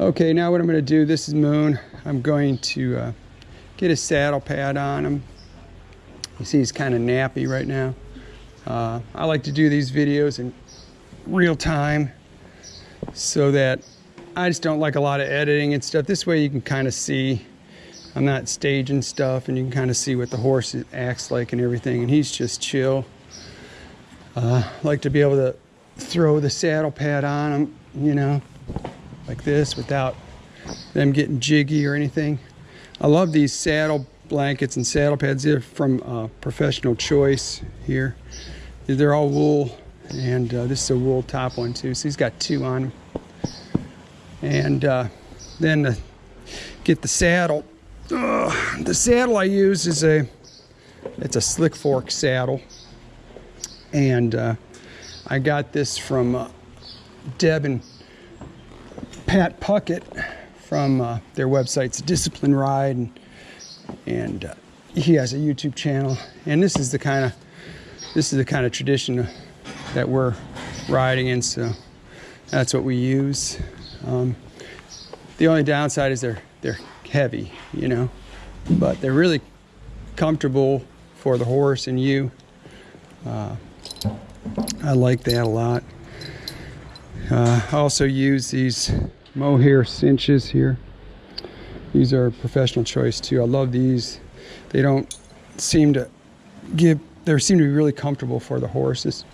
Okay, now what I'm going to do, this is Moon. I'm going to get a saddle pad on him. You see he's kind of nappy right now. I like to do these videos in real time so that I just don't like a lot of editing and stuff. This way you can kind of see I'm not staging stuff, and you can kind of see what the horse acts like and everything, and he's just chill. I like to be able to throw the saddle pad on him, you know, like this without them getting jiggy or anything. I love these saddle blankets and saddle pads. They're from Professional Choice here. They're all wool, and this is a wool top one too, so he's got two on him. And then to get the saddle, the saddle I use is it's a slick fork saddle, and I got this from Deb and Pat Puckett from their website's Discipline Ride, and he has a YouTube channel, and this is the kind of tradition that we're riding in, so that's what we use. The only downside is they're heavy, you know, but they're really comfortable for the horse and you. I like that a lot. I also use these mohair cinches here. These are Professional Choice too. I love these. They don't seem to they seem to be really comfortable for the horses.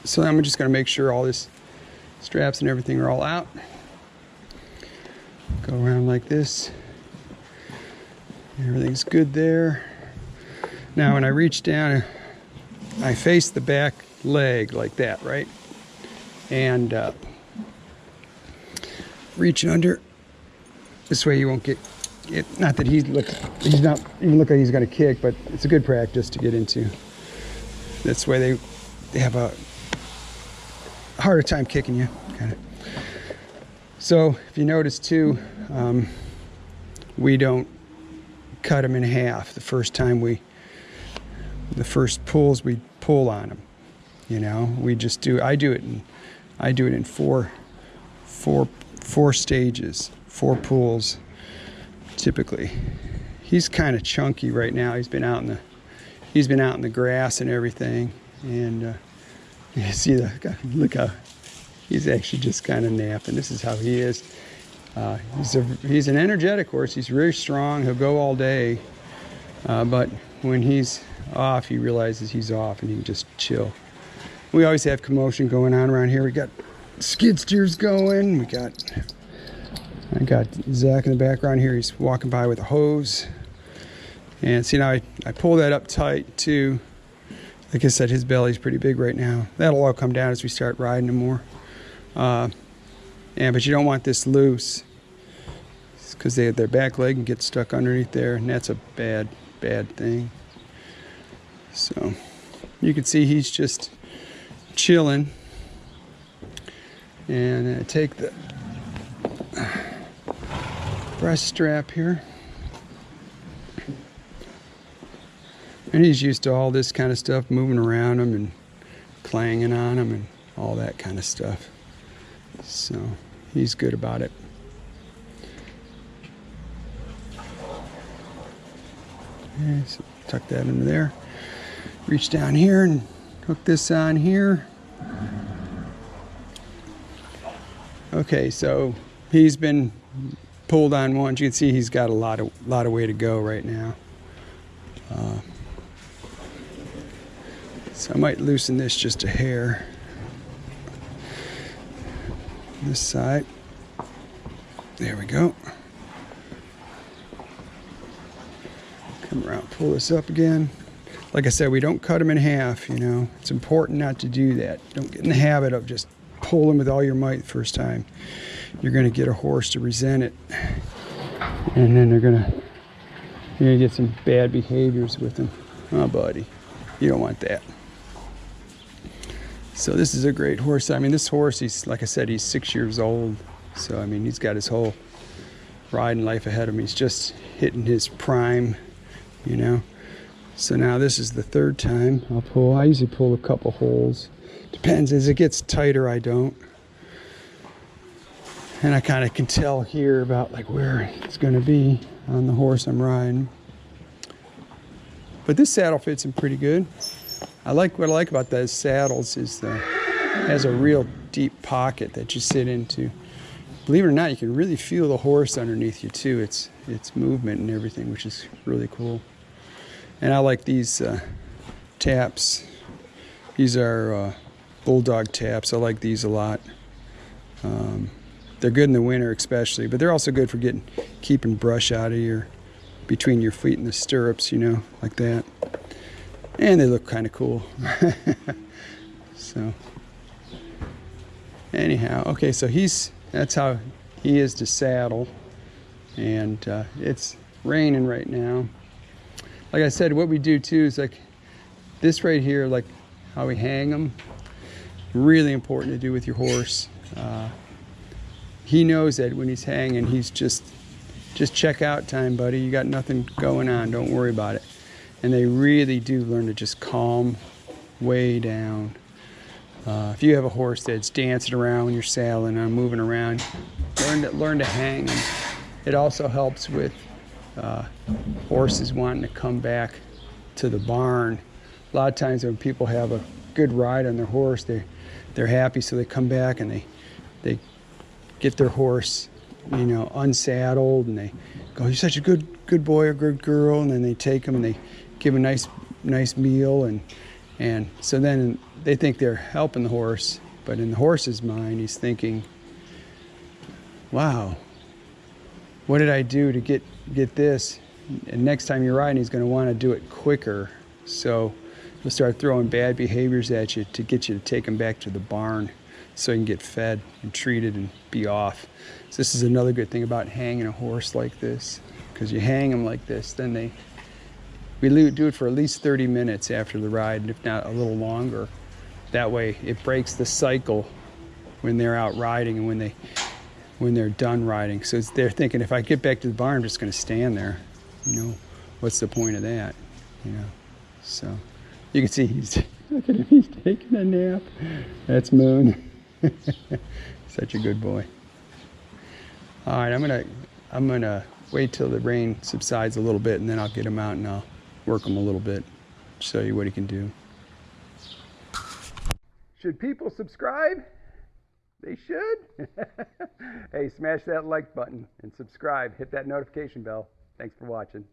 So I'm just going to make sure all this straps and everything are all out. Go around like this. Everything's good there. Now when I reach down, I face the back leg like that, right? And reach under. This way you won't get not that he's not even look like he's going to kick, but it's a good practice to get into. This way they have a harder time kicking you, kind of. So if you notice too, we don't cut them in half the first pulls we pull on them. You know, we just do. I do it in four stages, 4 pulls typically. He's kind of chunky right now. He's been out in the grass and everything, and you see look how he's actually just kind of napping. This is how he is. He's an energetic horse. He's very strong. He'll go all day, but when he's off, he realizes he's off and he can just chill. We always have commotion going on around here. We got skid steers going. I got Zach in the background here. He's walking by with a hose. And see, now I pull that up tight too. Like I said, his belly's pretty big right now. That'll all come down as we start riding him more. But you don't want this loose, because their back leg can get stuck underneath there, and that's a bad thing. So you can see he's just chilling. And I take the breast strap here, and he's used to all this kind of stuff, moving around him and clanging on him and all that kind of stuff. So he's good about it. Okay, so tuck that into there. Reach down here and hook this on here. Okay, so he's been pulled on once. You can see he's got a lot of way to go right now. So I might loosen this just a hair. This side. There we go. Come around, pull this up again. Like I said, we don't cut them in half, you know. It's important not to do that. Don't get in the habit of just pulling with all your might the first time. You're going to get a horse to resent it. And then you're going to get some bad behaviors with them. Oh, buddy. You don't want that. So this is a great horse. I mean, this horse, he's, like I said, he's 6 years old. So, I mean, he's got his whole riding life ahead of him. He's just hitting his prime, you know. So now this is the 3rd time I'll pull. I usually pull a couple holes. Depends. As it gets tighter, I don't. And I kind of can tell here about like where it's going to be on the horse I'm riding. But this saddle fits him pretty good. What I like about those saddles is it has a real deep pocket that you sit into. Believe it or not, you can really feel the horse underneath you too. Its movement and everything, which is really cool. And I like these taps. These are bulldog taps. I like these a lot. They're good in the winter especially, but they're also good for keeping brush out of between your feet and the stirrups, you know, like that. And they look kind of cool. So anyhow, okay, so that's how he is to saddle. And it's raining right now. Like I said, what we do too is like this right here, like how we hang them, really important to do with your horse. He knows that when he's hanging, he's just check out time, buddy. You got nothing going on. Don't worry about it. And they really do learn to just calm way down. If you have a horse that's dancing around when you're saddling and moving around, learn to hang them. It also helps with horses wanting to come back to the barn. A lot of times when people have a good ride on their horse, they're happy, so they come back and they get their horse, you know, unsaddled, and they go, "You're such a good boy or good girl," and then they take them and they give them a nice meal, and so then they think they're helping the horse, but in the horse's mind, he's thinking, "Wow, what did I do to get this?" And next time you're riding, he's going to want to do it quicker, so he'll start throwing bad behaviors at you to get you to take him back to the barn, so he can get fed and treated and be off. So this is another good thing about hanging a horse like this, because you hang them like this, then we do it for at least 30 minutes after the ride, if not a little longer. That way it breaks the cycle when they're out riding and when they're done riding. So they're thinking, if I get back to the barn, I'm just going to stand there. You know, what's the point of that? You know, so you can see look at him, he's taking a nap. That's Moon. Such a good boy. All right, I'm gonna wait till the rain subsides a little bit, and then I'll get him out and I'll work him a little bit, show you what he can do. Should people subscribe? They should. Hey, smash that like button and subscribe. Hit that notification bell. Thanks for watching.